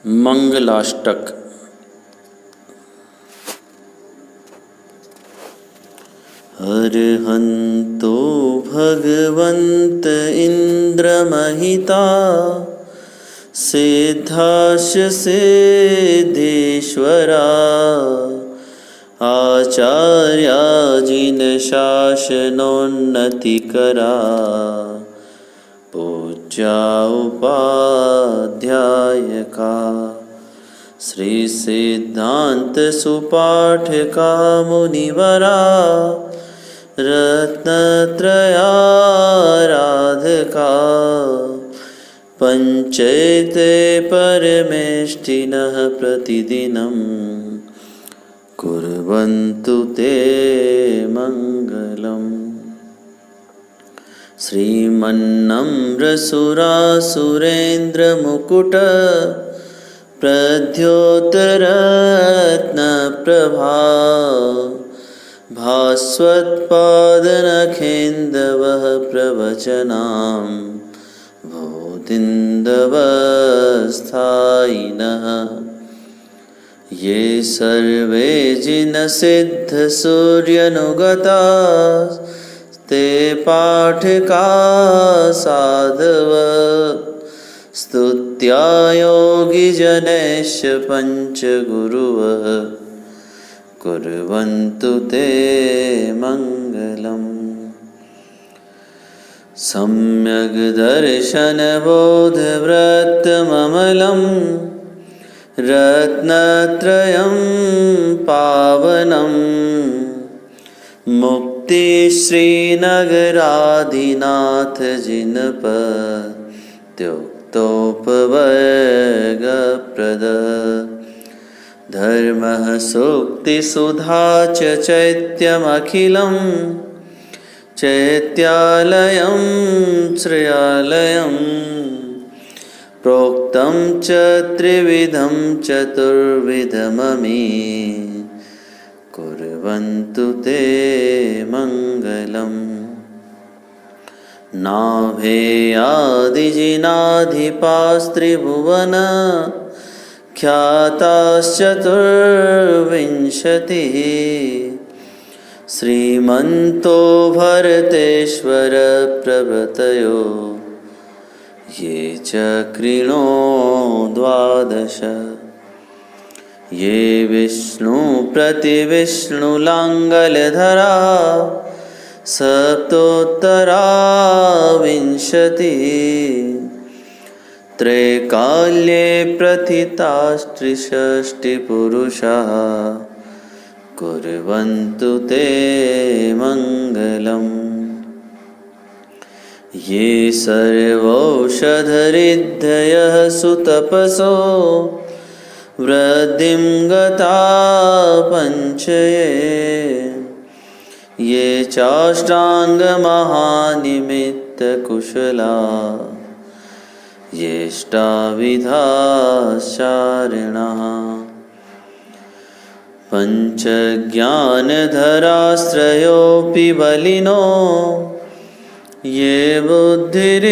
मंगलाष्टक। अर्हन्तो भगवन्त इन्द्रमहिता सिद्धास्य सिद्धेश्वरा आचार्या जिनशासनोन्नतिकरा पूज्या उपाध्यायका श्री सिद्धांत सुपाठका मुनिवरा रत्नत्रयाराधका पंचैते परमेष्ठिनः प्रतिदिनं कुर्वन्तु ते मङ्गलम्। श्रीमन्नम्रसुरासुरेन्द्रमुकुट प्रद्योतरत्नप्रभा भास्वत्पादनखेन्दवः प्रवचनां भूतिन्दवस्थायिनः ये सर्वे जिनसिद्धसूर्यनुगता ते पाठका साधव स्तुत्या योगिजनैश्च पञ्चगुरुवः कुर्वन्तु ते मङ्गलम्। सम्यग् दर्शनबोधव्रतममलं रत्नत्रयं पावनं मुक्तिश्रीनगराधिनाथ जिनपत्युक्तोपवर्गप्रद धर्मः सूक्तिसुधा च चैत्यमखिलं चैत्यालयं श्रेयालयं प्रोक्तं च त्रिविधं चतुर्विधममी कुर्वन्तु ते मङ्गलम्। नाभेयादिजिनाधिपास्त्रिभुवन ख्याताश्चतुर्विंशतिः श्रीमन्तो भरतेश्वर प्रभृतयो ये चक्रिणो द्वादश ये विष्णु प्रतिविष्णुलाङ्गलधरा सप्तोत्तरा विंशतिः त्रैकाल्ये प्रथितास्त्रिषष्टिपुरुषाः कुर्वन्तु ते मङ्गलम्। ये सर्वौषधरिद्धयः सुतपसो वृद्धिं गता पञ्चये ये चाष्टाङ्गमहानिमित्तकुशला येष्टाविधाश्चारिणः पञ्चज्ञानधराश्रयोऽपि बलिनो ये बुद्धिरिधीश्वरः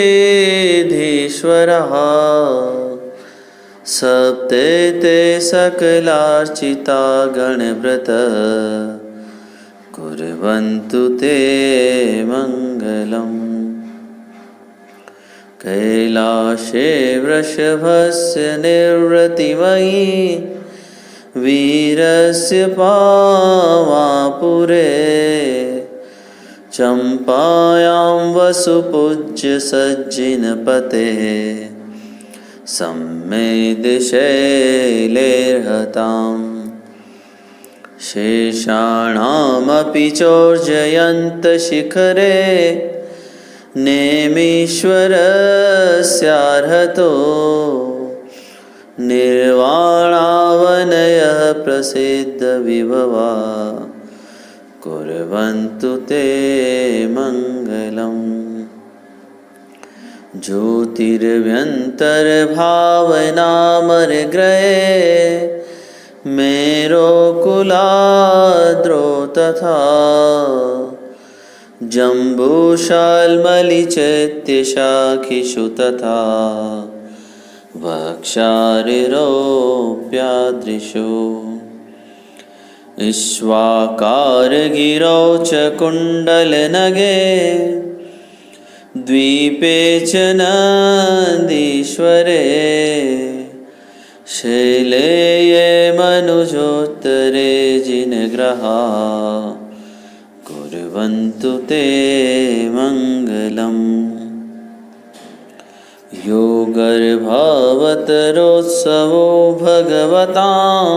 सप्तैते सकलार्चिता गणव्रत कुर्वन्तु ते मङ्गलम्। कैलाशे वृषभस्य निर्वृतिमयी वीरस्य पावापुरे चम्पायां वसुपूज्य सज्जिनपतेः सम्मेदशैलेर्हताम् शेषाणामपि चोर्जयन्तशिखरे नेमीश्वरस्यार्हतो निर्वाणावनयः प्रसिद्धविभवा कुर्वन्तु ते मङ्गलम्। ज्योतिर्भ्यन्तर्भावनामरग्रहे मेरोकुलाद्रौ तथा जम्बूशाल्मलिचैत्यशाखिषु तथा वक्षारिरोऽप्यादृशो इक्ष्वाकारगिरौ च कुण्डलनगे द्वीपे च नन्दीश्वरे शैले ये मनुजोत्तरे जिनग्रहा कुर्वन्तु ते मङ्गलम्। यो गर्भावतरोत्सवो भगवतां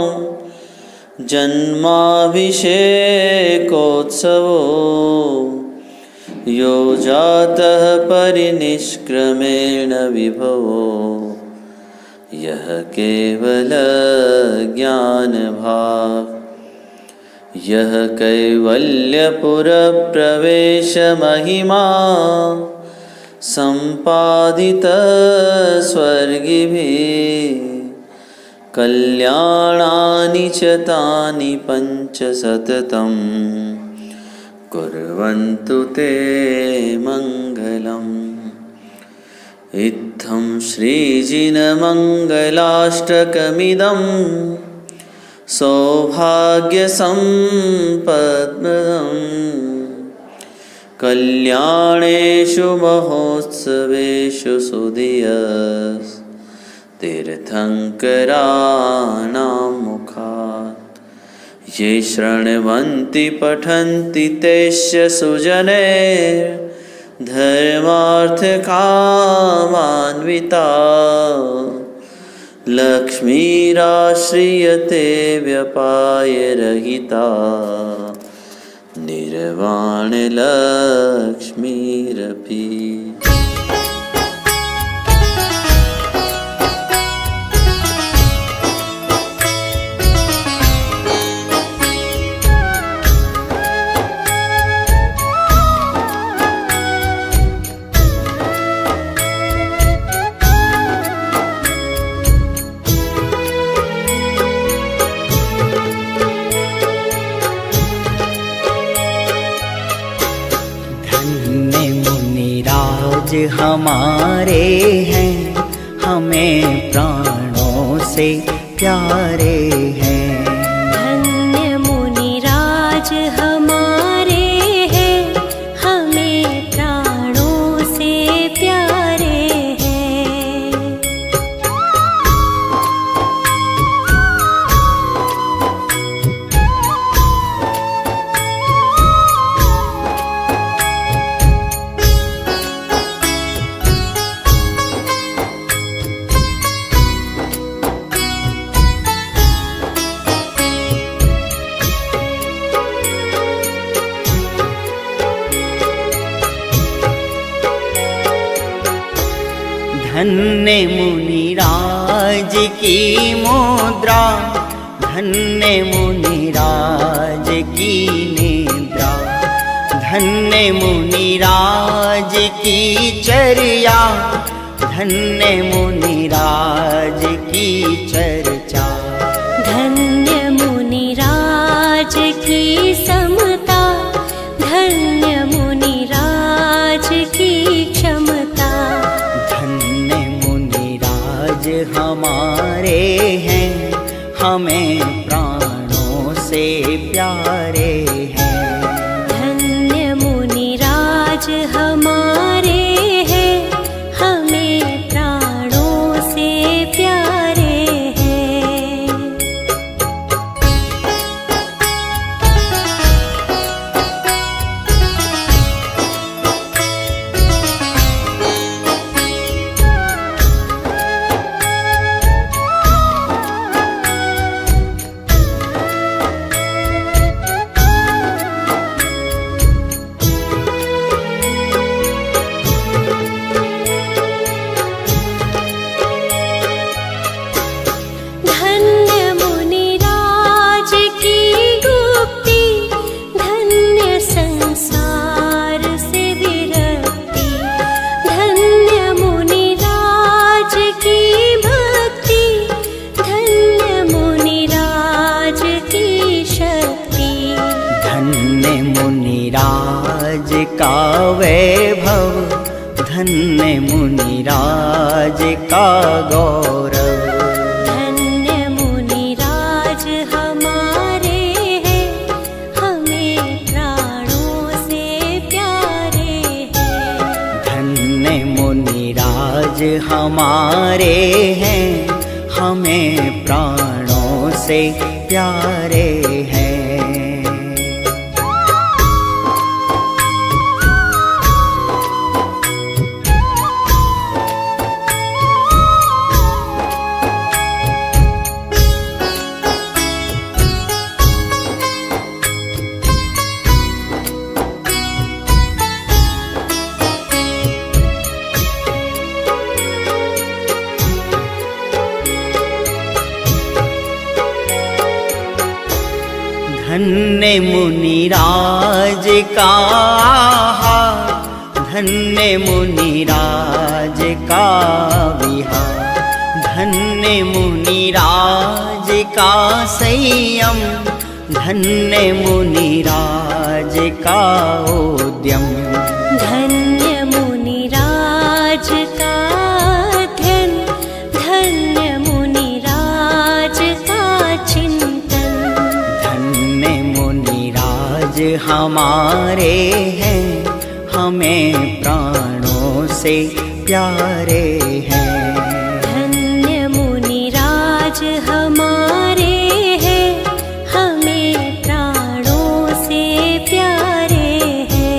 जन्माभिषेकोत्सवो यो जातः परिनिष्क्रमेण विभवो यः केवलज्ञानभाक् यः कैवल्यपुरप्रवेशमहिमा सम्पादितः स्वर्गिभिः कल्याणानि च तानि पञ्च सततं कुर्वन्तु ते मङ्गलम्। इत्थं श्रीजिनमङ्गलाष्टकमिदं सौभाग्यसम्पद्प्रदम् कल्याणेषु महोत्सवेषु सुधियस् तीर्थङ्कराणां मुखात् ये शृण्वन्ति पठन्ति तेष्य सुजने धर्मार्थकामान्विता लक्ष्मीराश्रियते व्यपायरहिता निर्वाणलक्ष्मीरपि। हमारे हैं हमें प्राणों से प्यारे हैं। धन्य मुनिराज हमारे हैं हमें प्राणों से प्यारे हैं। धन्य मुनिराज की मुद्रा धन्य मुनिराज की निद्रा धन्य मुनिराज की चर्या धन्य मुनिराज की चर्चा। धन्य मुनिराज की समता धन्य मुनिराज की क्षमता। हमारे हैं हमें प्राणों से प्यारे हैं। धन्य मुनिराज हमारे हैं हमें प्राणों से प्यारे हैं। का गौरव। धन्य मुनिराज हमारे हैं, हमें प्राणों से प्यारे हैं। धन्य मुनिराज हमारे हैं, हमें प्राणों से प्यारे हैं। धन्य मुनिराज का आहार, धन्य मुनिराज का विहार, धन्य मुनिराज का संयम, धन्य मुनिराज का उद्यम। धन्य मुनिराज का अध्ययन, धन्य मुनिराज का चिंतन। धन्य मुनिराज हमारे हैं, हमें प्राणों से प्यारे हैं। धन्य मुनिराज हमारे हैं, हमें प्राणों से प्यारे हैं।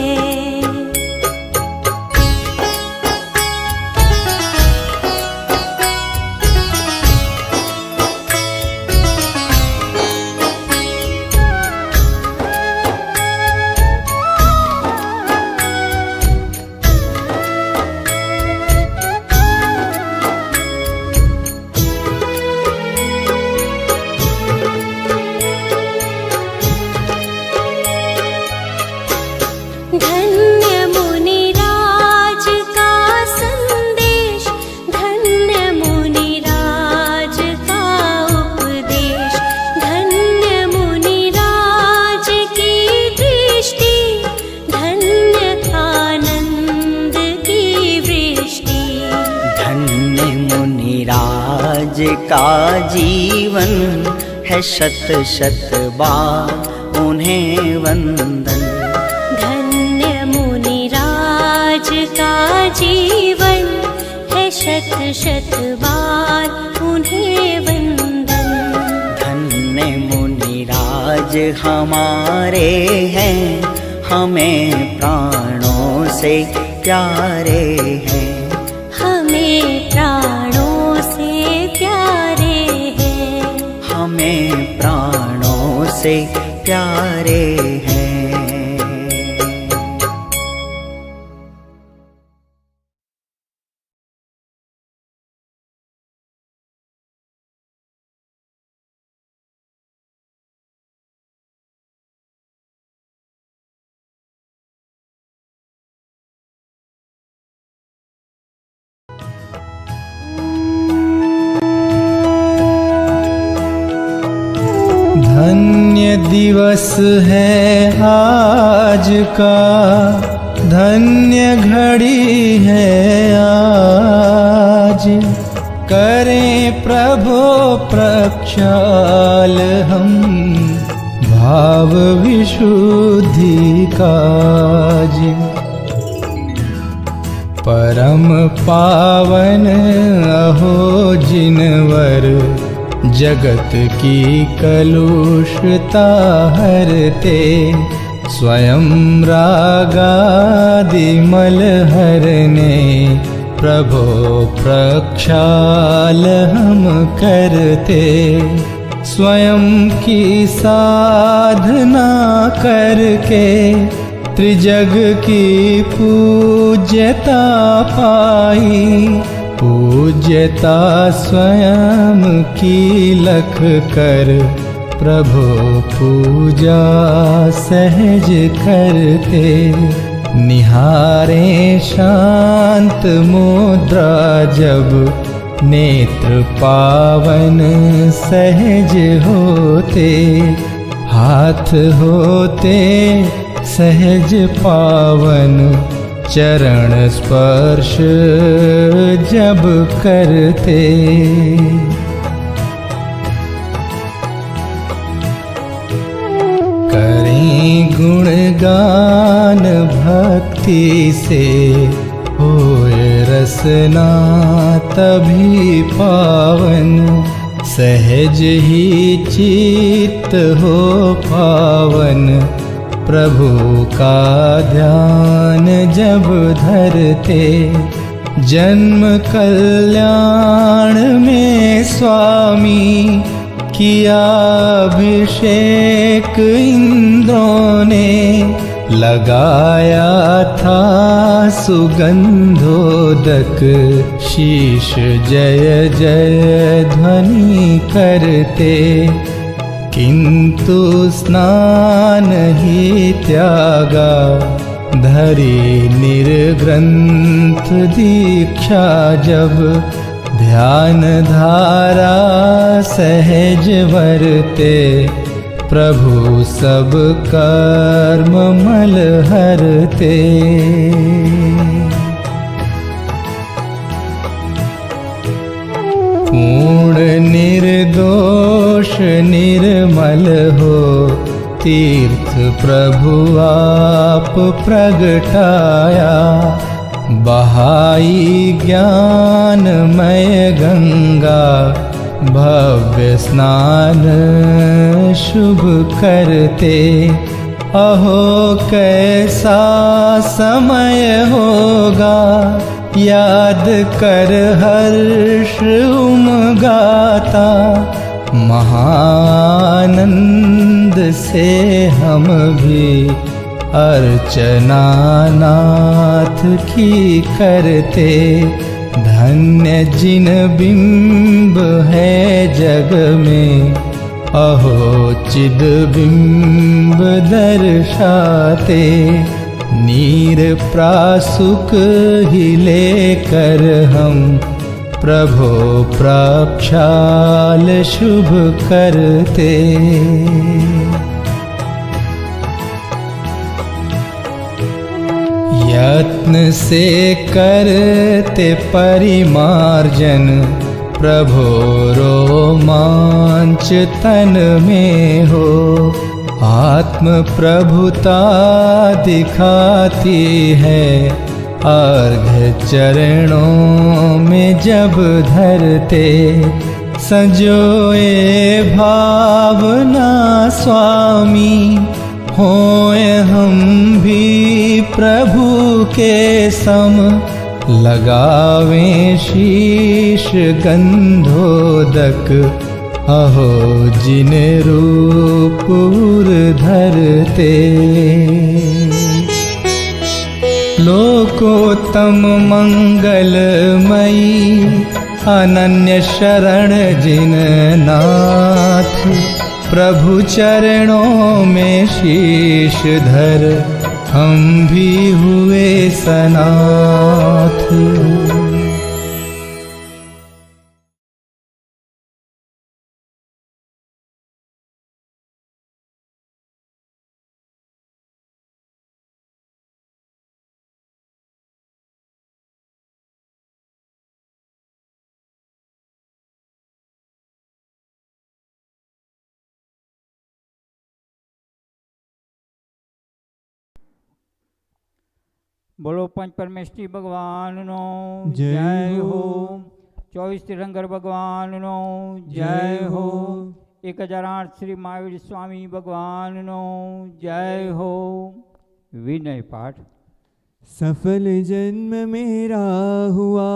धन्य मुनिराज का संदेश, धन्य मुनिराज का उपदेश, धन्य मुनिराज की दृष्टि, धन्य आनंद की वृष्टि। धन्य मुनिराज का जीवन है, शत शत बार उन्हें वंदन। धन्य मुनिराज का जीवन है, शत शत बार उन्हें वंदन। धन्य मुनिराज हमारे हैं, हमें प्राणों से प्यारे हैं। हमें प्राणों से प्यारे हैं। हमें प्राणों से प्यारे हैं। धन्य दिवस है आज का, धन्य घड़ी है आज। करें प्रभो प्रक्षाल हम, भाव विशुद्धि काज। परम पावन अहो जिनवर, जगत की कलुषता हरते। स्वयं रागादि मल हरने, प्रभो प्रक्षाल हम करते। स्वयं की साधना करके, त्रिजग की पूज्यता पाई। पूज्यता स्वयं की लख कर, प्रभु पूजा सहज करते। निहारे शांत मुद्रा जब, नेत्र पावन सहज होते। हाथ होते सहज पावन, चरण स्पर्श जब करते। करें गुणगान भक्ति से, होए रसना तभी पावन। सहज ही चित्त हो पावन, प्रभु का ध्यान जब धरते। जन्म कल्याण में स्वामी किया अभिषेक इंद्रों ने। लगाया था सुगंधोदक, शीश जय जय ध्वनि करते। किंतु स्नान ही त्यागा, धरी निर्ग्रंथ दीक्षा जब। ध्यान धारा सहज वरते, प्रभु सब कर्म मल हरते। पूर्ण निर्दोष निर्मल हो, तीर्थ प्रभु आप प्रगटाया। बहाई ज्ञानमय गंगा, भव्य स्नान शुभ करते। अहो कैसा समय होगा, याद कर हर्ष उमगाता। महानंद से हम भी अर्चना नाथ की करते। धन्य जिन बिंब है जग में, अहो चिद बिंब दर्शाते। नीर प्रासुक ही लेकर हम, प्रभो प्रक्षाल शुभ करते। यत्न से करते परिमार्जन, प्रभो रोमांच तन में हो। आत्म प्रभुता दिखाती है, अर्घ्य चरणों में जब धरते। संजोए भावना स्वामी, होए हम भी प्रभु के सम। लगावें शीश गंधोदक, अहो जिन रूप उर धरते। लोकोत्तम मंगलमयी, अनन्य शरण जिन नाथ। प्रभु चरणों में शीश धर, हम भी हुए सनाथ। बोलो पंच परमेष्ठी भगवान नो जय हो। 24 तीर्थंकर भगवान नो जय हो। 1008 श्री महावीर स्वामी भगवान नो जय हो। विनय पाठ। सफल जन्म मेरा हुआ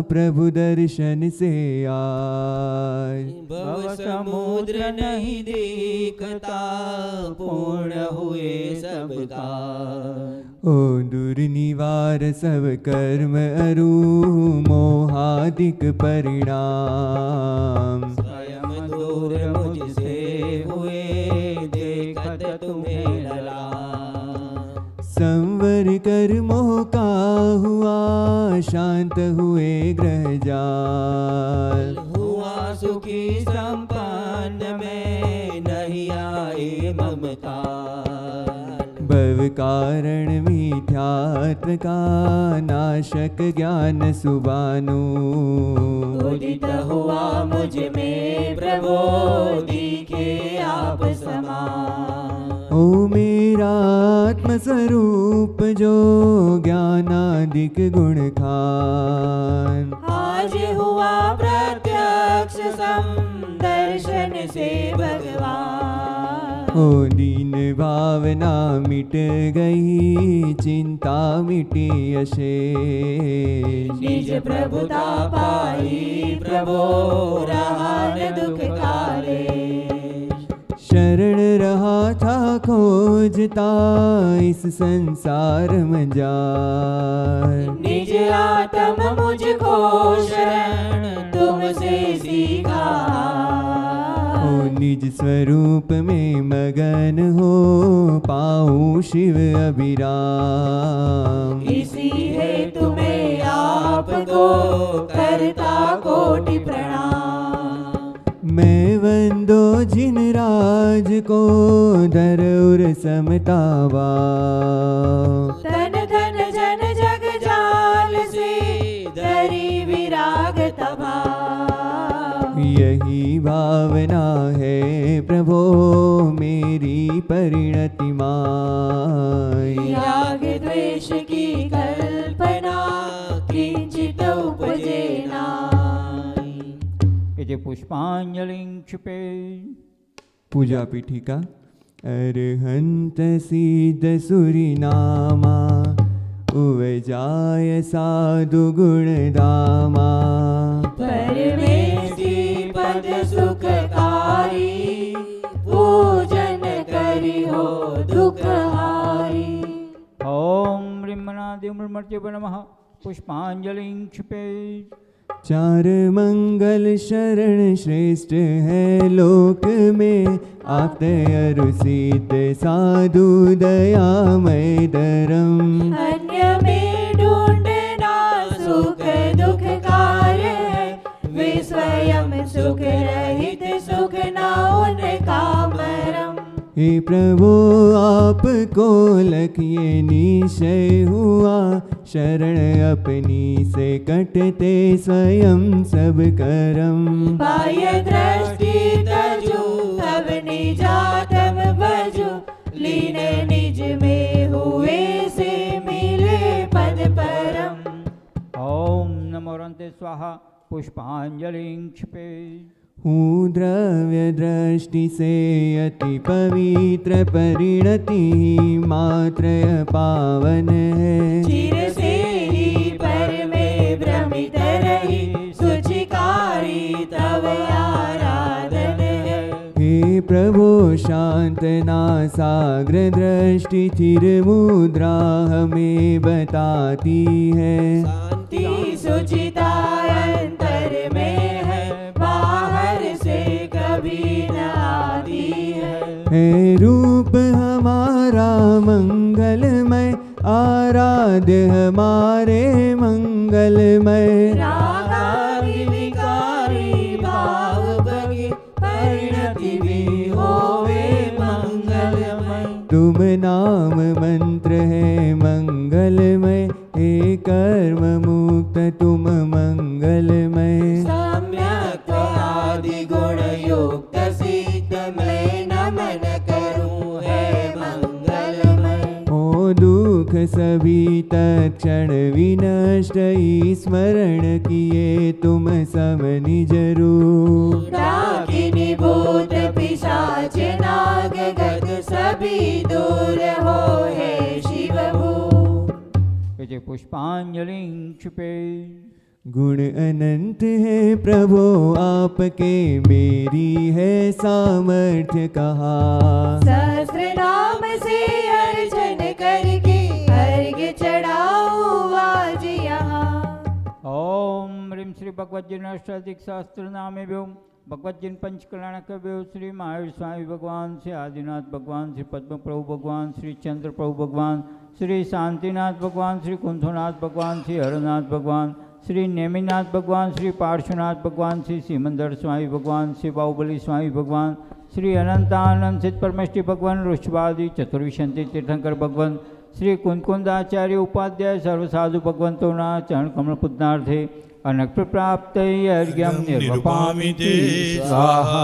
प्रभु दर्शन से आज। भव समुद्र नहीं देखता, पूर्ण हुए सबका। ओ दुर्निवार सब कर्म अरु, मोहादिक परिणाम। स्वयं दूर मुझसे हुए, देखत तुम्हें लला। संवर कर मोह का हुआ, शांत हुए ग्रह जाल। हुआ सुखी संपन्न में, नहीं आए ममता। भव कारण मिथ्यात्व का नाशक ज्ञान सुबानु। उदित हुआ मुझ में प्रभो दिखे आप समान। ओ मेरा आत्म स्वरूप जो ज्ञानादिक गुण खान। आज हुआ प्रत्यक्ष दर्शन से भगवान। ओ दीन भावना मिट गई चिंता मिटी अशेष। निज प्रभुता पाई प्रभो रहा न दुख काले। शरण रहा था खोजता इस संसार में जार। निज आत्म मुझको शरण तुमसे सीखा। ओ निज स्वरूप में मगन हो पाऊं शिव अभिराम। इसी है तुम्हें आपको करता कोटि प्रणाम। मैं वंदो जिन राज को धरुर समतावा। तन धन जन जग जाल से धरी विराग तबा। यही भावना है प्रभो मेरी परिणति माई। राग द्वेष की कल्पना किंचित उपजे नाई। इति पुष्पांजलिं क्षिपे। पूजा पीठिका। अरहंत सिद्ध सुरिनामा उवजाय साधु गुणधामा। परमेष्टि पद सुखकारी पूजन करी हो दुखहारी। ओम ब्रह्मणादिमृमर्त्य नमः। पुष्पांजलिं क्षिपे। चार मंगल शरण श्रेष्ठ है लोक में आपते अरुषित साधु दयामय धर्म। अन्य में ढूंढना सुख दुख कार्य है। वे स्वयं सुख रहित सुख न उनका मरम। हे प्रभु आपको लखिए निश्चय हुआ शरण अपनी से कटते स्वयं सब करम। बाह्य दृष्टि तजु तब निजातम भजु। लीन निज में हुए से मिले पद परम। ओम नमो रन्ते स्वाहा। पुष्पांजलिं क्षिपे। हूँ द्रव्य दृष्टि से अति पवित्र परिणति मात्र पावन है। चिर से ही पर में भ्रमित रही सुचिकारी तव आराधन है। हे प्रभु शांत नासाग्र दृष्टि थिर मुद्रा हमें बताती है। शांति सुचिता अंतर में है बाहर से कभी न आती है। रूप हमारा मंगलमय आराध्य हमारे मंगलमय। रागादि विकारी भाव बगी परिणति भी होवे मंगलमय। तुम नाम मंत्र है मंगलमय हे कर्म मुक्त तुम मंगलमय। सम्यक आदि गुण युक्त सिद्ध मैं नमन करूं है मंगलमय। ओ दुख सभी तत्क्षण विनष्ट स्मरण किए तुम सम निज रूप। डाकिनी भूत पिशाच नाग गद सभी दूर हो है शिव भू। इति पुष्पांजलिं क्षिपे। गुण अनंत है प्रभु आपके मेरी है सामर्थ्य कहा। सहस्र नाम से अर्चन करके अर्घ्य चढ़ाऊं आज यहाँ। ओम ह्रीं श्री भगवद्जिन अष्टाधिक सहस्त्र नामेभ्यो भगवद्जिन पंचकल्याणकभ्यो श्री महावीर स्वामी भगवान श्री आदिनाथ भगवान श्री पद्म प्रभु भगवान श्री चंद्र प्रभु भगवान श्री शांतिनाथ भगवान श्री कुंथुनाथ भगवान श्री हरनाथ भगवान श्री नेमिनाथ भगवान श्री पार्श्वनाथ भगवान श्री सिमंदर स्वामी भगवान श्री बाहुबली स्वामी भगवान श्री अनंतानंद सिद्ध परमेष्टि भगवान ऋषभादि चतुर्विशंति तीर्थंकर भगवान श्री कुंदकुंदाचार्य उपाध्याय सर्वसाधु भगवंतोना चरण कमल पूजनार्थे अनक्त प्राप्त अर्घ्यम निर्वपामि ते स्वाहा।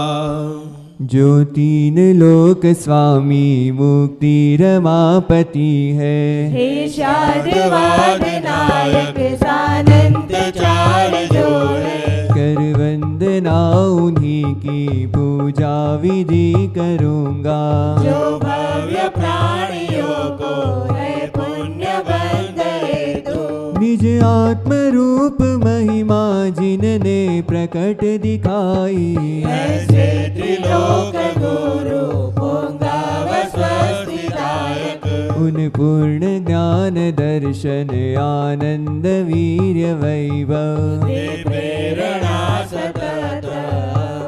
जो तीन लोक स्वामी मुक्ति रमापति है, हे शादवाद नायक सानंद चार जो है, कर वंदना उन्हीं की पूजा विधि करूँगा। जो भव्य प्राणियों को है पुण्य बंद हेतु, निज आत्म रूप महिमा जिनने प्रकट दिखाई, ऐसे त्रिलोक गुरु पुंगाव स्वस्तिदायक, उन पूर्ण ज्ञान दर्शन आनंद वीर्य वैभव, दे प्रेरणा सतत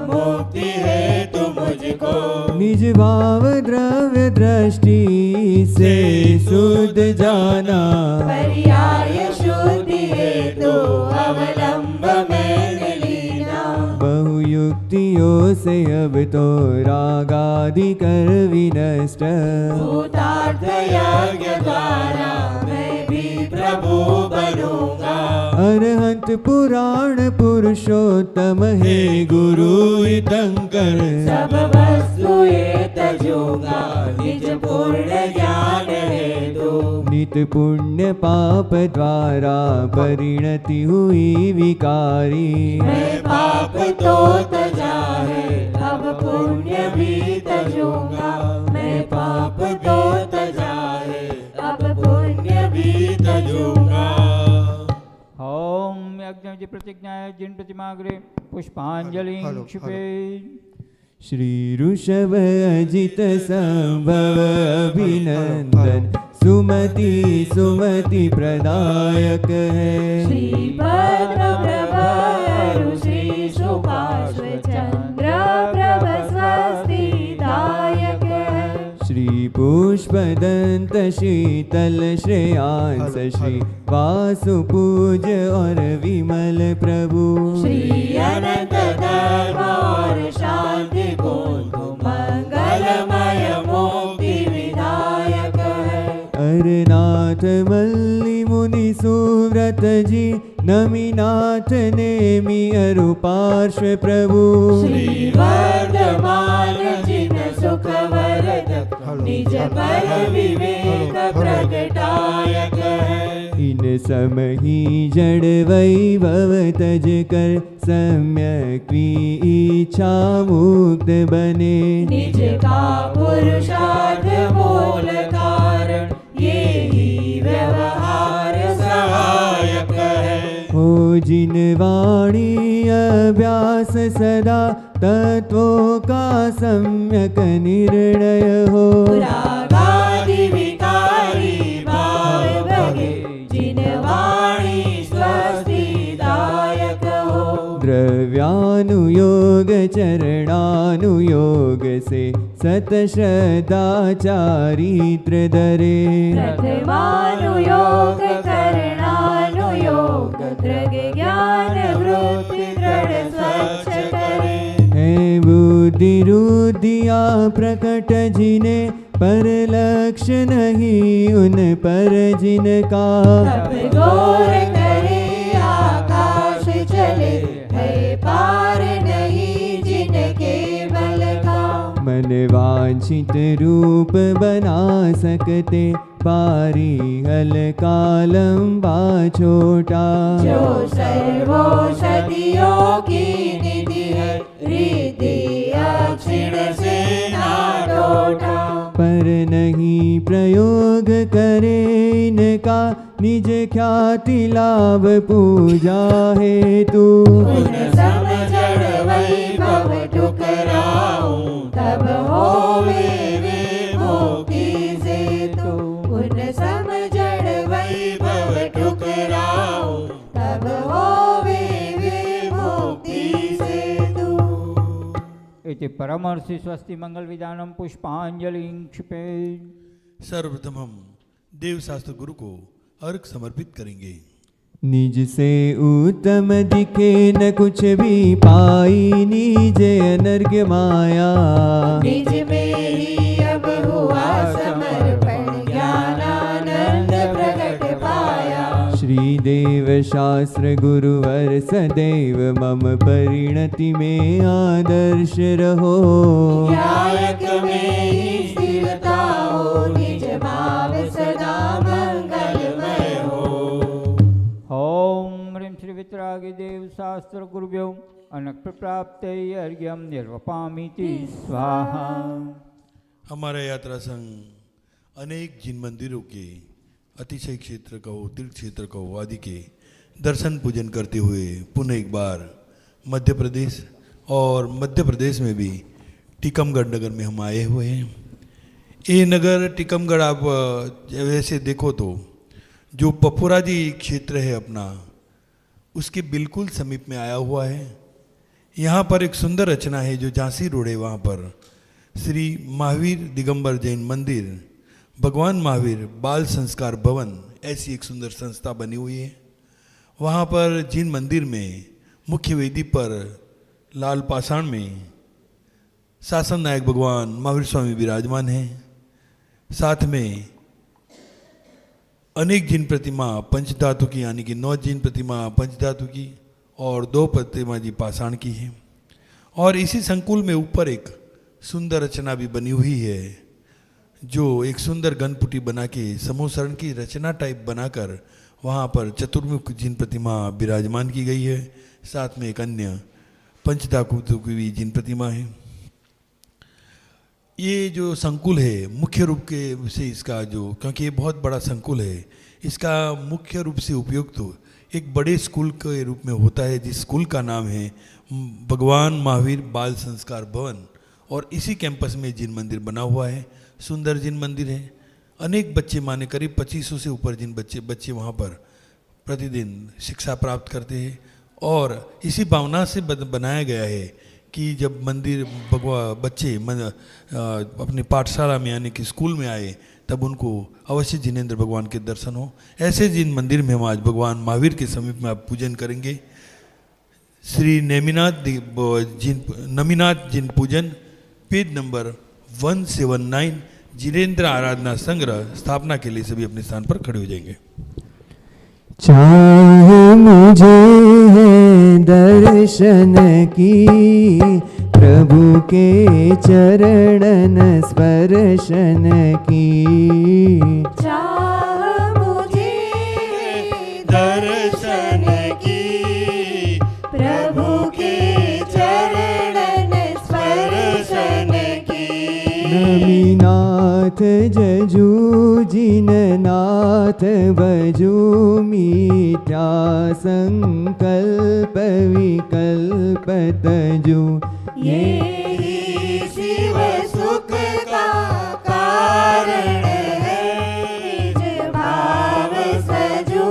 मुक्ति हेतु मुझको, निज भाव द्रव्य दृष्टि से शुद्ध जाना, पर्याय शुद्धि हेतु अवलंब मैंने लीना, बहुयुक्तियों से अब तो रागादि कर विनष्ट, भूतार्थ यज्ञ द्वारा मैं भी प्रभु बनूंगा, अरहंत पुराण पुरुषोत्तम हे गुरु इतंकर, सब वस्तु ये तजूंगा निज पूर्ण ज्ञान हेतु, नित पुण्य पाप द्वारा परिणति हुई विकारी, मैं पाप तो तजा है अब पुण्य भी तजूंगा, मैं पाप तो तजा है अब पुण्य भी तजूंगा। ओम यज्ञ प्रतिज्ञाय जिन प्रतिमाग्रे पुष्पांजलि क्षिपेत्। श्री ऋषभ अजित संभव अभिनंदन, सुमति सुमति प्रदायक है, श्री पद्म प्रभु श्री सुपार्श्व चंद्र प्रभ स्वस्ति दायक है, श्री पुष्पदंत शीतल श्रेयांस श्री वासुपूज और विमल प्रभु, श्री अनंत धर्म और शांति कुंज मंगलमय मुक्ति विधायक है, अरनाथ मल्लि मुनि सुव्रत जी, नमिनाथ नेमि अरु पार्श्व प्रभु, श्री वर्धमान जिन सुख वरद निज पर विवेक प्रगटायक है, इन समही जड़ वैभव तज कर सम्यक इच्छा मुक्त बने, निज का पुरुषार्थ मूल कारण ये ही व्यवहार सहायक है, हो जिन वाणी अभ्यास सदा तत्वों का सम्यक निर्णय हो, रागादि विकारी भाव भगे जिन वाणी स्वस्ति दायक हो, द्रव्यानुयोग चरणानुयोग से सत श्रद्धा चारित्र धरे, प्रथमानुयोग करणानुयोग दृग ज्ञान वृत्ति दृढ़ स्वच्छ करे, है बुद्धि रुद्धिया प्रकट जिने पर लक्ष्य नहीं उन पर जिनका, तप गौर करे आकाश चले है पार नहीं जिनके बल का, मन वांछित रूप बना सकते पारी हल्का लंबा छोटा, जो सर्वौषधियों की निधि है रिद्धि अक्षिण से ना टोटा, पर नहीं प्रयोग करे इनका निज ख्याति लाभ पूजा हेतु, उन समझण वैभव ठुकराऊं तब होवे वे मुक्ति से तू, उन समझण वैभव ठुकराऊं तब होवे वे मुक्ति से तू। इति परमर्षि स्वस्ति मंगल विधानम पुष्पांजलि क्षिपेत्। सर्वप्रथम हम देव शास्त्र गुरु को अर्घ समर्पित करेंगे। निज से उत्तम दिखे न कुछ भी पाई, निज अनर्घ्य माया। निज में ही अब हुआ समर्पण, ज्ञानानंद प्रगट पाया। श्री देव शास्त्र गुरुवर सदैव मम परिणति में आदर्श रहो। न्यायक में ही स्थिरता हो, निज भाव सदा मंगलमय हो। ओम ह्रीं श्री वितरागी देव शास्त्र गुरुभ्यो अनक्त प्राप्त अर्घ्यम निर्वपामीति स्वाहा। हमारा यात्रा संघ अनेक जिन मंदिरों के अतिशय क्षेत्र कहो, तीर्थ क्षेत्र कहो आदि के दर्शन पूजन करते हुए पुनः एक बार मध्य प्रदेश और मध्य प्रदेश में भी टीकमगढ़ नगर में हम आए हुए हैं। ये नगर टीकमगढ़ आप वैसे देखो तो जो पपुराजी क्षेत्र है अपना, उसके बिल्कुल समीप में आया हुआ है। यहाँ पर एक सुंदर रचना है जो झांसी रोड है, वहाँ पर श्री महावीर दिगंबर जैन मंदिर, भगवान महावीर बाल संस्कार भवन ऐसी एक सुंदर संस्था बनी हुई है। वहाँ पर जिन मंदिर में मुख्य वेदी पर लाल पाषाण में शासन नायक भगवान महावीर स्वामी विराजमान हैं। साथ में अनेक जिन प्रतिमा पंचधातु की, यानी कि 9 जिन प्रतिमा पंचधातु की और 2 प्रतिमा जी पाषाण की है। और इसी संकुल में ऊपर एक सुंदर रचना भी बनी हुई है, जो एक सुंदर गणपुटी बना के समूहसरण की रचना टाइप बनाकर वहाँ पर चतुर्मुख जिन प्रतिमा विराजमान की गई है। साथ में एक अन्य पंचधातु की भी जिन प्रतिमा है। ये जो संकुल है मुख्य रूप के से इसका जो, क्योंकि ये बहुत बड़ा संकुल है, इसका मुख्य रूप से उपयोग तो एक बड़े स्कूल के रूप में होता है, जिस स्कूल का नाम है भगवान महावीर बाल संस्कार भवन। और इसी कैंपस में जिन मंदिर बना हुआ है, सुंदर जिन मंदिर है। अनेक बच्चे, माने करीब 2500 से ऊपर जिन बच्चे वहाँ पर प्रतिदिन शिक्षा प्राप्त करते हैं। और इसी भावना से बनाया गया है कि जब मंदिर बच्चे अपनी पाठशाला में यानी कि स्कूल में आए, तब उनको अवश्य जिनेंद्र भगवान के दर्शन हो। ऐसे जिन मंदिर में हम आज भगवान महावीर के समीप में आप पूजन करेंगे। श्री नमीनाथ जिन पूजन, पेज नंबर 179, जिनेंद्र आराधना संग्रह स्थापना के लिए सभी अपने स्थान पर खड़े हो जाएंगे। चाहे मुझे है दर्शन की, प्रभु के चरणन स्पर्शन की। चाह मुझे दर्शन की, प्रभु के चरणन स्पर्शन की। नमीनाथ जजू जिननाथ बजू, मीठा संकल्प विकल्प तजू। ये ही शिव सुख का कारण है, निज भाव सजू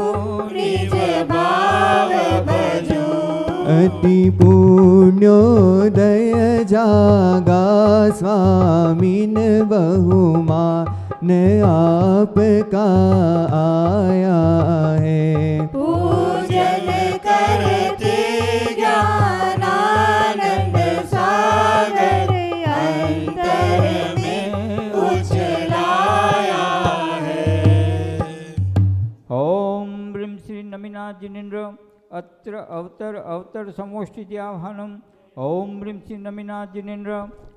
निज भाव भजू। अति पुण्योदय जागा स्वामिन बहुमान आपका आया है। पूजन करते ज्ञानानंद सागर, अंतर में उछलाया है। ओम ह्रीं श्री नमीनाथ जिनेन्द्र अत्र अवतर समोष्ठिति आह्वानम। ओम ह्रीं श्री नमीनाथ जिनेन्द्र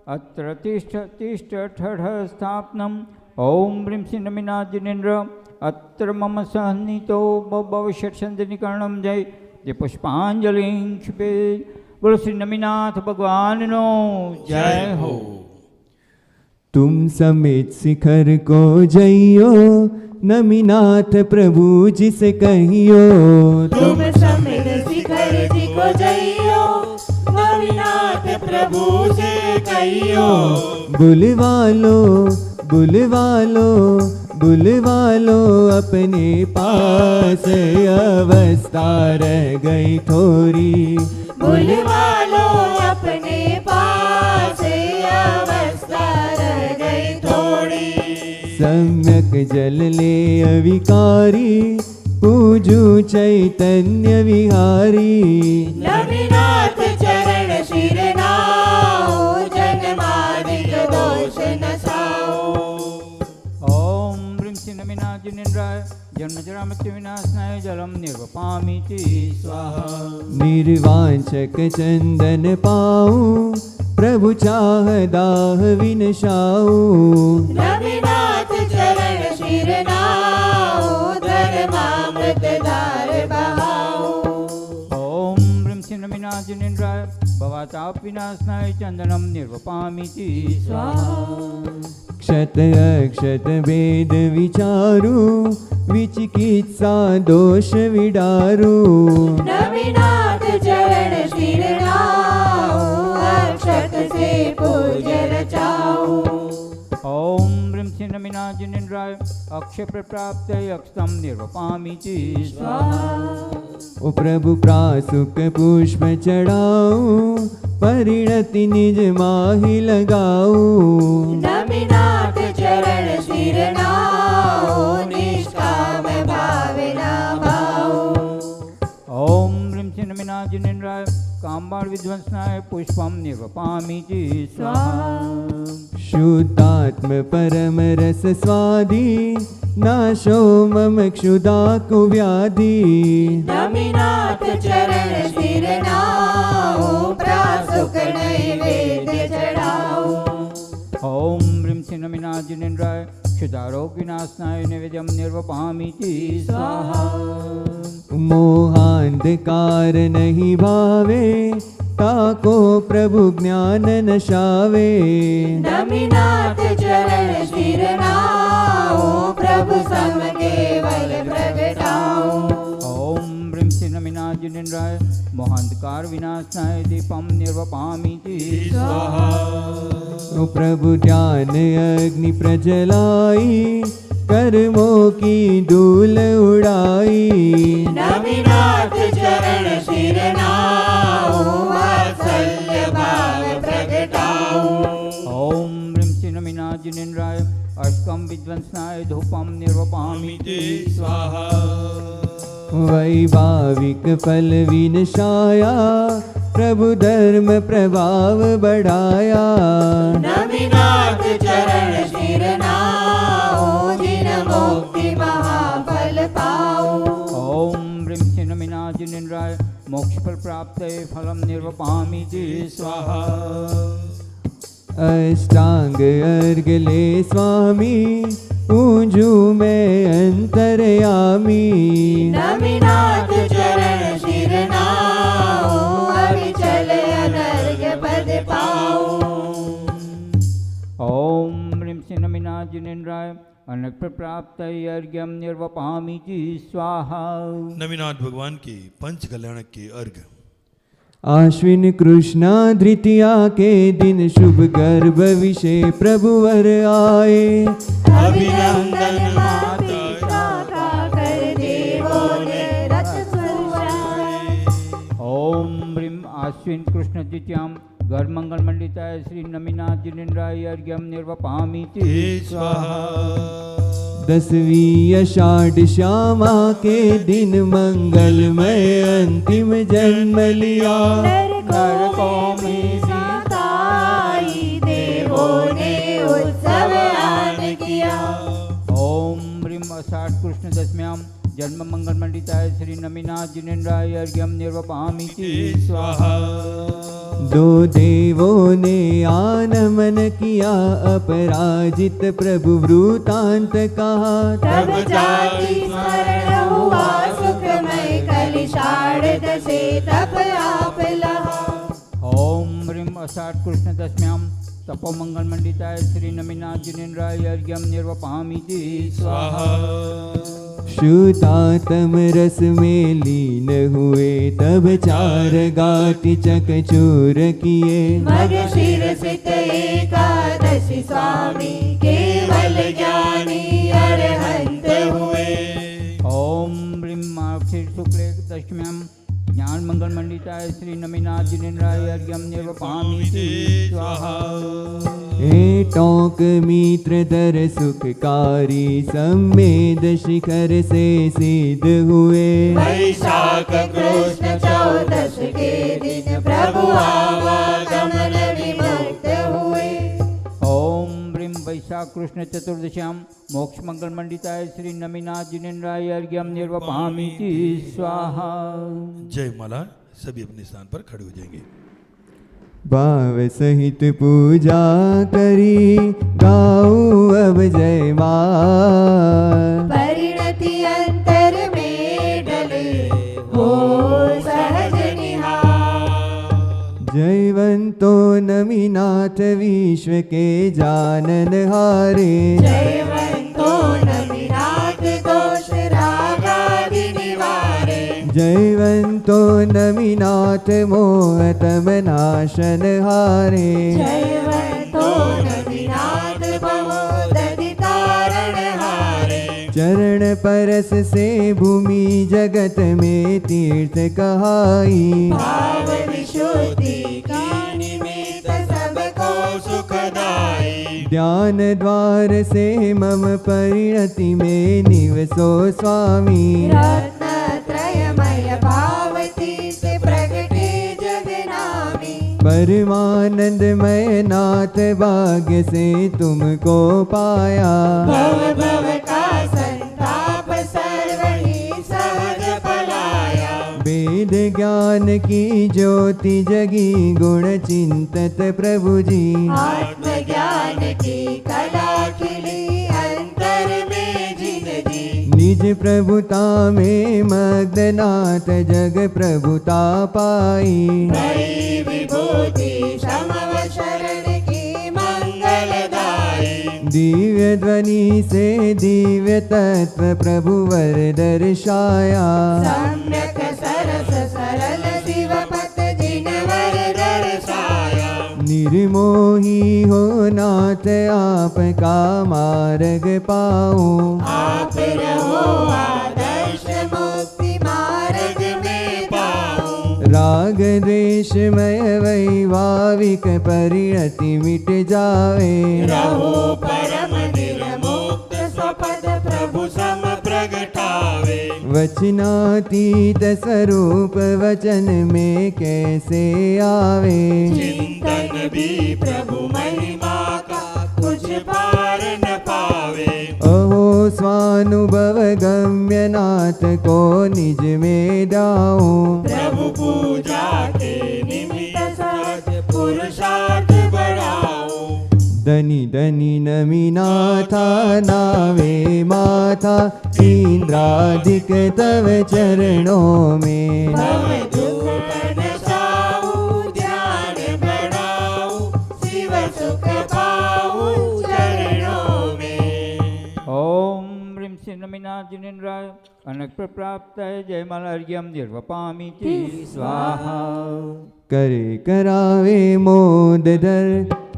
अत्र तिष्ठ ठढ़ स्थापनम। ओम ह्रीं श्री नमीनाथ जिनेन्द्र अत्र मम सहनीतो भवषट्संजनीकरणम। जय पुष्पांजलि क्षिपे। बोलो श्री नमीनाथ भगवान नो जय हो। तुम समेत शिखर को जइयो, नमीनाथ प्रभु जिसे कहियो। तुम समेत शिखर जी को जइयो, नमीनाथ प्रभु से कहियो। बुलवा लो बुलवा लो बुलवा लो अपने पास, अवस्था रह गई थोड़ी। बुलवा लो अपने पास, अवस्था रह गई थोड़ी। सम्यक जल ले अविकारी, पूजू चैतन्य विहारी। नमिनाथ चरण शिर नाओ, जन्मादिक दोष नसाओ। ओम ह्रीं श्री नमिनाजिनेन्द्राय जन्मजरा मृत्यु विनाशनाय जलम निर्वपामीति स्वाहा। निर्वांचक चंदन पाऊं, प्रभु चाह दाह विनशाऊं। नमिनाथ चरण शिर नाओ, धर्मामृत धार बहाओ। ओम ह्रीं श्री नमिनाजिनेन्द्राय भवताप विनाशनाय चंदनम निर्वपामीति स्वाहा। क्षत अक्षत वेद विचारू, विचिकित्सा दोष विडारू। नमिनाथ चरण शिर नाओ, अक्षत से पूज्य रचाओ। ओम ह्रीं श्री नमिनाजिनेन्द्राय अक्षय प्राप्त अक्षतम निर्वपामीति स्वाहा। ओ प्रभु प्रासुक पुष्प चढ़ाऊं, परिणति निज माहि लगाऊं। नमिनाथ चरण शिर नाओ, निष्काम भावना भाओ। ओम ह्रीं श्री नमिनाजिनेन्द्राय कामबाण विध्वंसनाय पुष्पम निर्वपामीति स्वाहा। शुद्धात्म परम रस स्वादी, नाशो मम क्षुधा कुव्याधि। नमिनाथ चरण शिर नाओ, प्रासुक नैवेद्य चढ़ाओ। ओम ह्रीं श्री नमिनाजिनेन्द्राय क्षुधारोग विनाशनाय निवेद्यम निर्वपामीति स्वाहा। मोहांधकार नहीं भावे, ताको प्रभु ज्ञान नशावे। नमिनाथ चरण शिर नाओ, प्रभु सम केवल प्रगटाओ। ओम ह्रीं श्री नमिनाजिनेन्द्राय मोहांधकार विनाशनाय दीपम निर्वपामीति स्वाहा। ओ प्रभु ध्यान अग्नि प्रजलाई, कर्मों की धूल उड़ाई। नमिनाथ चरण शिर नाओ, वात्सल्य भाव प्रगटाओ। ओम ह्रीं श्री नमिनाजिनेन्द्राय अष्टकम विध्वंसनाय धूपम निर्वपामीति स्वाहा। वैभाविक फल विनशाया, प्रभु धर्म प्रभाव बढ़ाया। नमिनाथ चरण शिर नाओ, जिन मुक्ति महाफल पाओ। ओम ह्रीं श्री नमिनाजिनेन्द्राय मोक्ष फल प्राप्त फलम निर्वपामीति स्वाहा। अष्टांग अर्घ ले स्वामी, पूजू मैं अंतरयामी। नमिनाथ चरण शिर नाओ, अविचल अनर्घ्य पद पाओ। ओम ह्रीं श्री नमिनाजिनेन्द्राय अनर्घ प्राप्त अर्घ्यम निर्वपामीति स्वाहा। नमिनाथ भगवान के पंच कल्याणक के अर्घ। आश्विन कृष्णा धृतिया के दिन, शुभ गर्भ विषय प्रभुवर आए। अभिनंदन माता का कर देवों ने रथ सुरसाए। ओम ह्रीं आश्विन कृष्ण द्वितीयाम घर मंगल मंडिताय श्री नमिनाजिनेन्द्राय अर्घ्यम निर्वपामीति स्वाहा। दसवीं आषाढ़ श्यामा के दिन, मंगलमय अंतिम जन्म लिया। नरकों में सीता आई, देवों ने उत्सव आन किया। ओम ह्रीं आषाढ़ कृष्ण दशम्याम जन्म मंगल मंडिताय श्री नमिनाजिनेन्द्राय अर्घ्यम निर्वपामीति स्वाहा। दो देवों ने आनमन किया, अपराजित प्रभु वृतांत कहा। तब जाति स्मरण हुआ, सुखमय कलिशाढ़ दशे तप आप लहा। ओम ह्रीं आषाढ़ कृष्ण दशम्याम तपो मंगल मंडिताय श्री नमिनाजिनेन्द्राय अर्घ्यम निर्वपामीति स्वाहा। शुद्धात्म रस में लीन हुए, तब चार गाति चकचूर किए। मगशिरसित एकादशी स्वामी, केवल ज्ञानी अरहंत हुए। ओम ह्रीं मार्गशीर्ष शुक्ल दशम्याम ज्ञान मंगल मंडिताय श्री नमिनाजिनेन्द्राय अर्घ्यम निर्वपामीति स्वाहा। हे टोक मित्र धर सुखकारी सम्मेद शिखर से सिद्ध हुए। वैशाख कृष्ण चौदस के दिन प्रभु आवागमन विमुक्त हुए। ओम ब्रीम वैशाख कृष्ण चतुर्दश्यां मोक्ष मंगल मंडिताय श्री नमिनाथ जिनेन्द्राय अर्घ्यम निर्वपामि स्वाहा। जय माला। सभी अपने स्थान पर खड़े हो जाएंगे। भाव सहित पूजा करी गाऊं अब जय माँ। परिणति अंतर में डले हो सहज निहार। जयवंतो नमिनाथ विश्व के जाननहारे। जयवंतो नमिनाथ दोष रागादि निवारे। जयवंतो नमिनाथ मोहतम नाशन हारे। जयवंतो नमिनाथ भवोदधि तारण हारे। चरण परस से भूमि जगत में तीर्थ कहाई। भाव विशुद्धि की निमित्त सबको सुखदाई। ज्ञान द्वार से मम परिणति में निवसो स्वामी। रत्नत्रयमय भावती से प्रगटे जगनामी। परमानंदमय नाथ भाग्य से तुमको पाया। भव भव का संताप सर्वहि सहज पलाया। वेद ज्ञान की ज्योति जगी गुण चिंतत प्रभु जी। आत्मज्ञान की कला खिली अंतर में जिन दी। निज प्रभुता में मग्न नाथ जग प्रभुता पाई। भई विभूति समव शरण की मंगलदाई। दिव्य ध्वनि से दिव्य तत्व प्रभु वर दर्शाया। सम्यक सरस सरल शिव पथ जिनवर दर्शाया। निर्मोही हो नाथ आपका मार्ग पाओ। आप रहो आदर्श मुक्ति मार्ग में पाओ। राग द्वेषमय वैभाविक परिणति मिट जावे। रहो परम निर्मुक्त स्वपद प्रभु सम प्रगटावे। वचनातीत स्वरूप वचन में कैसे आवे। चिंतन भी प्रभु महिमा का कुछ पार न पावे। अहो स्वानुभव गम्य नाथ को निज में दाओ। प्रभु पूजा के निमित्त सहज पुरुषार्थ बढ़ाओ। धनी धनी नमिनाथा नावे माथा इंद्रादिक तव चरणों में। भव दुख नसाऊ ध्यान बढ़ाऊ। शिव सुख पाऊ चरणों में। ओम ब्रीम श्री नमिनाथ जिनेन्द्राय अनक प्राप्त जय माला अर्घ्यम निर्वपामि स्वाहा। करे करावे मोद धर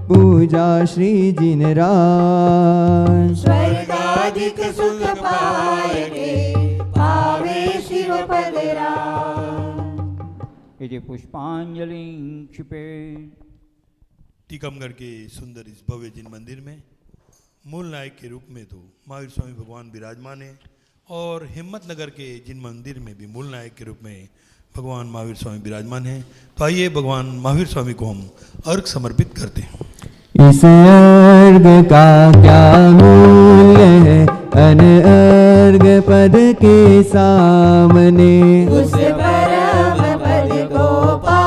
पूजा श्री जिनराज। स्वर्गाधिक सुख पाए पावे शिव पद राम। इति पुष्पांजलि क्षिपे। टीकमगढ़ के सुंदर इस भव्य जिन मंदिर में मूल नायक के रूप में तो महावीर स्वामी भगवान विराजमान है और हिम्मतनगर के जिन मंदिर में भी मूल नायक के रूप में भगवान महावीर स्वामी विराजमान हैं। तो आइए भगवान महावीर स्वामी को हम अर्घ समर्पित करते हैं। इस अर्घ का क्या मूल्य है अन अर्घ पद के सामने। उस परम पद को पा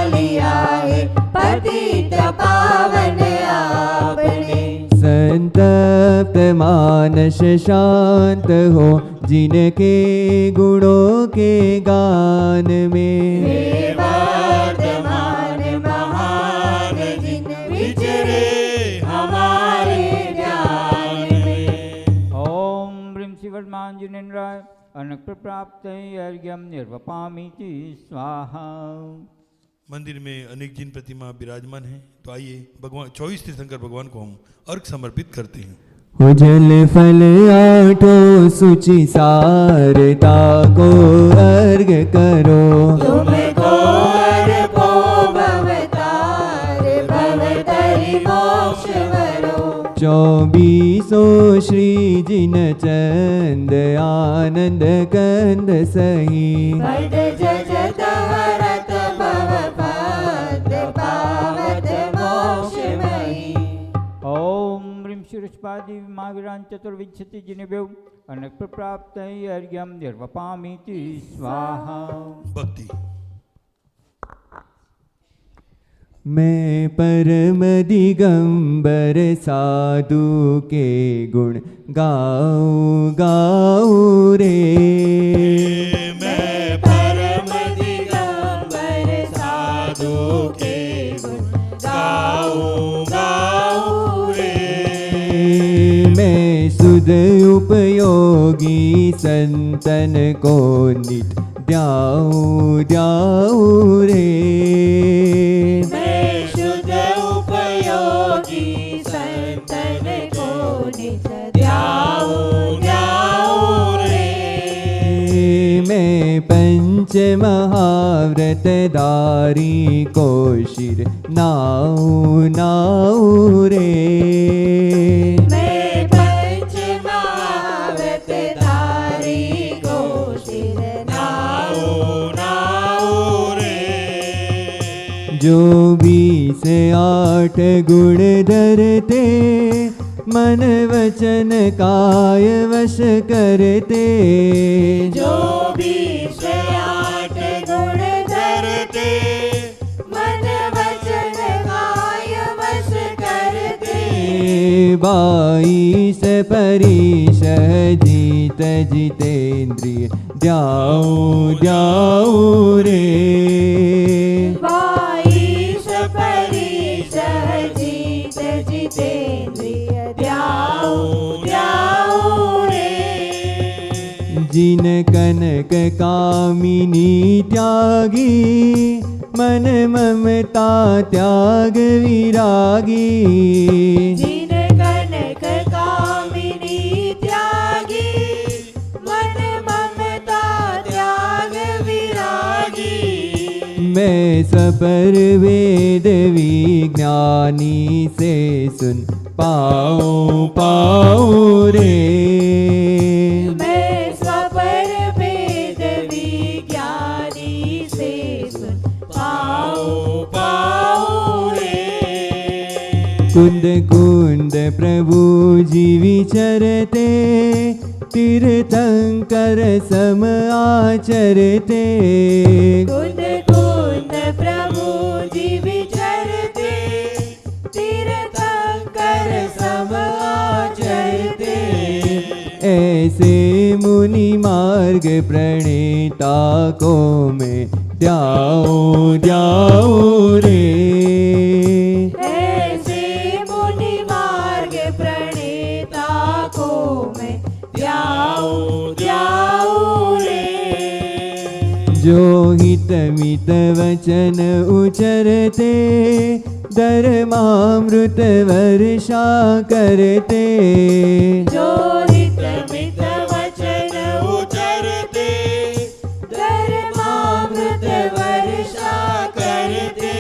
लिया है पतित पावन आपने। संतप्त मानस शांत हो जिनके गुणों के गान में। हे वर्तमान महान जिन विचरे हमारे ध्यान में। ओम ब्रीम श्री वर्धमान जिनेन्द्राय अनक प्राप्त अर्घ्यम निर्वपामि स्वाहा। मंदिर में अनेक जिन प्रतिमा विराजमान हैं। तो आइए भगवान 24 तीर्थंकर भगवान को हम अर्घ समर्पित करते हैं। हो जल फल आठों सुचि सारता को अर्घ करो। तुमको अर्पो भवतार भवतरि मोक्ष चौबीसो श्री जिन चंद आनंद कंद सही पद जजत हरत भव पद पावत मोक्षमयी। ओम ह्रीं शिरस्पादी महावीरान् चतुर्विंशति जिनेभ्यो अनक प्राप्त अर्घ्यं निर्वपामीति स्वाहा। भक्ति। मैं परम दिगंबर साधु के गुण गाऊं गाऊं रे। मैं परम दिगंबर साधु के गुण गाऊं गाऊं रे। मैं सुध उपयोगी संतन को नित द्याऊं द्याऊं रे। मैं शुद्ध उपयोगी संतन को नित द्याऊं द्याऊं रे। मैं पंच महाव्रत धारी को शिर नाऊं नाऊं रे। मैं पंच महाव्रत धारी को शिर नाऊं नाऊं रे। जो 28 गुण धरते मन वचन काय वश करते। जो 28 गुण धरते मन वचन काय वश करते। 22 परीश जीत जितेंद्रिय द्याऊं द्याऊं रे। 22 परीश जीत जितेंद्रिय द्याऊं द्याऊं रे। जिन कनक कामिनी त्यागी मन ममता त्याग विरागी। जिन कनक कामिनी त्यागी मन ममता त्याग विरागी। मैं सपर वेद विज्ञानी से सुन पाऊं पाऊं रे। मैं स्वपर वेद विज्ञानी से सुन पाऊं पाऊं रे। कुंद कुंद प्रभु जी विचरते तीर्थंकर सम आचरते। कुंद कुंद प्रभु जी विचरते तीर्थंकर सब आचरते। ऐसे मुनि मार्ग प्रणीता को मैं द्याऊं द्याऊं रे। ऐसे मुनि मार्ग प्रणीता को मैं द्याऊं द्याऊं रे। जो हित मित वचन उचरते धर्मामृत वर्षा करते। जो हित मित वचन उचरते धर्मामृत वर्षा करते।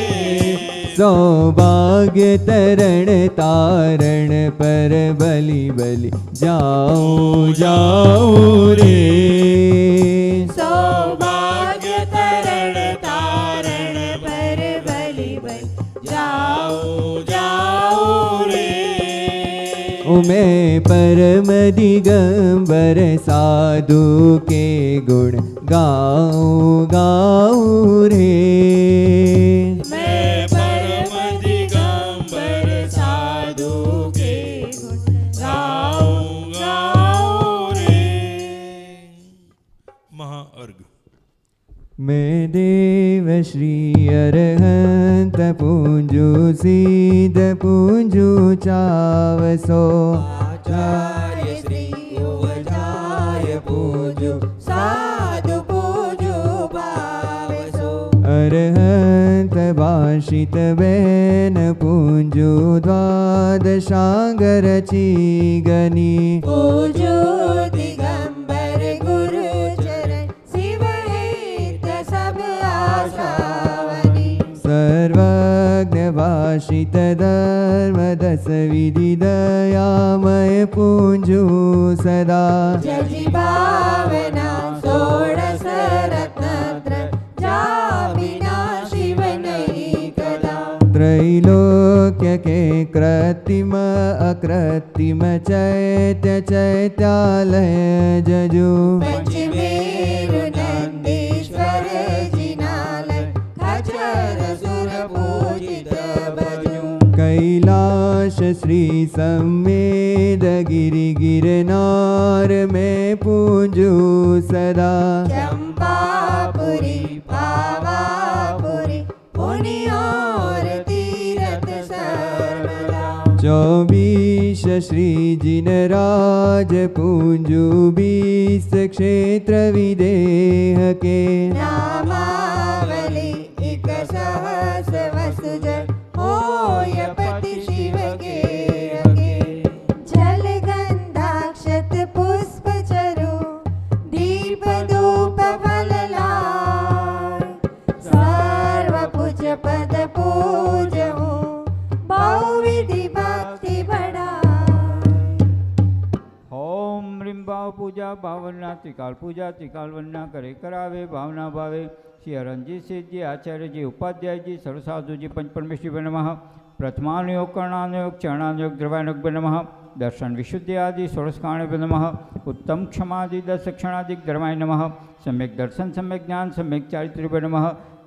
सौभाग्य तरण तारण पर बलि बलि जाऊं जाऊं रे। सौभाग्य तरण तारण पर बलि बलि जाऊं जाऊं रे। ओ मैं परम दिगंबर साधु के गुण गाऊं गाऊं रे। मैं परम दिगंबर साधु के गुण गाऊं गाऊं रे। महाअर्घ। मैं देव श्री अरहंत पूंजु सीध पूंजु चावसो। आचार्य श्री उवजाय पूजो साधु पूजो भावसो। अरहंत भाषित बैन पूंजु द्वादशांगर चीगनी। पूजो दिगंबर गुरु चरण शिव हित सब आशावनी। सर्वज्ञ भाषित धर्म दस विधि दयामय पूंजू सदा जजी भावना षोडश रत्नत्र जा बिना शिव नहीं कदा त्रैलोक्य के कृत्रिम अकृत्रिम चैत्य चैत्यालय जजु पंचमेरु नंदीश्वर जिनालय खचर सुर पूजित भजू कैलाश श्री सम्मेद गिरि गिरनार में पूजू सदा चंपापुरी पावापुरी पुण्योर तीरथ सर्वदा 24 श्री जिनराज पूंजू 20 क्षेत्र विदेह के नामावली एक सहस वसुजन होय पति शिव के जल गंधाक्षत पुष्प चरु दीप धूप फल लाय सर्व पूज पद पूजहु बहुविधि भक्ति बढ़ाय ओम ह्रीं भाव पूजा भावना त्रिकाल पूजा त्रिकाल वंदना करे करावे भावना भावे श्री अरंजीत सिद्ध जी आचार्य जी उपाध्याय जी सर्वसाधु जी पंच परमेश्वरी नमः प्रथमानुयोग कर्णानुयोग चरणानुयोग द्रव्यानुयोग नमः दर्शन विशुद्धि आदि षोडशकाण्य नमः उत्तम क्षमादि दस क्षणादि धर्माय नमः सम्यक दर्शन सम्यक ज्ञान सम्यक चारित्र्य नमः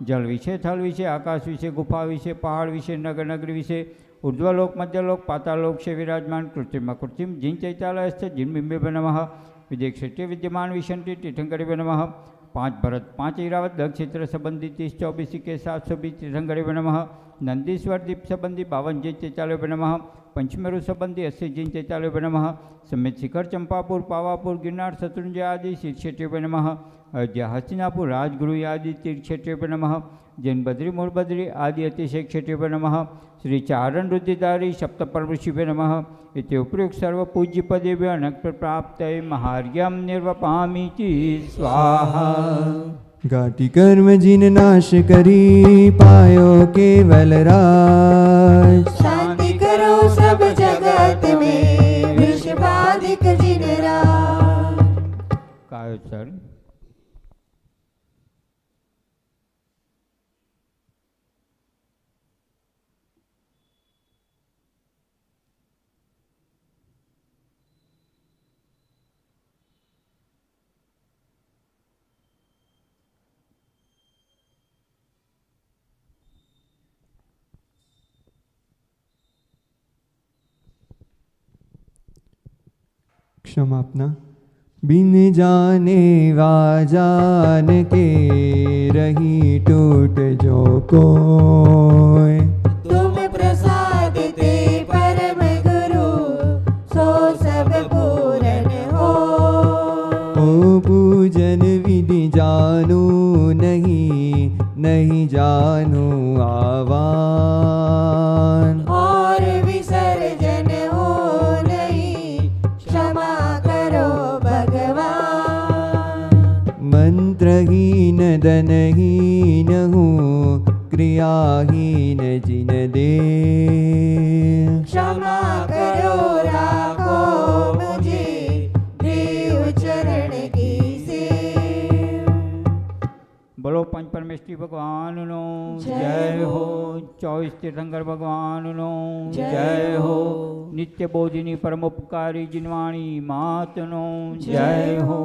जल विषय थल विषय आकाश विषय गुफा विषय पहाड़ विषय नगर नगरी विषय ऊर्ध्वलोक मध्यलोक पातालोक से विराजमान कृत्रिम अकृत्रिम जिन चैतालयस्थ जिन बिंबे नमः विदेक्षेत्रीय विद्यमान विशंति तीर्थंकरी नमः 5 भरत 5 ऐरावत 10 क्षेत्र संबंधी 30 24 के 720 तीर्थंकरी नमः नंदीश्वर दीप संबंधी 52 जिन चैतालय नमः पंचमेरु संबंधी 80 जिन चैतालय नमः समेत शिखर चंपापुर पावापुर गिरनार शत्रुंजय आदि तीर्थक्षेत्रे नमः अयोध्या हस्तिनापुर राजगुरु आदि तीर्थक्षेत्रे नमः जैन बद्री मूल बद्री आदि अतिशय क्षेत्रे नमः श्री चारण रुद्रधारी सप्तपर्व शिवे नमः इति उपयुक्त सर्व पूज्य पदेभ्यो अनक्त प्राप्त महार्घ्यम निर्वपामि स्वाहा घाटी कर्म जिन नाश करी पायो केवल राज शांति करो सब जगत में विश्वाधिक जिन राज काय सर क्षमापना बिन जाने वाजान के रही टूट जो कोय तुम प्रसाद ते परम गुरु सो सब पूर्ण हो ओ पूजन विधि जानू नहीं नहीं जानू आवान और विसर्जन हो नहीं क्षमा करो भगवान मंत्रहीन धनहीन हूँ क्रियाहीन जिन दे क्षमा करो राखो मुझे देव चरण की सेव बोलो पंच परमेश्वरी भगवान नो जय जय हो हो। 24 तीर्थंकर भगवान नो जय जय हो हो। नित्य बोधिनी परमोपकारी जिनवाणी मात नो जय हो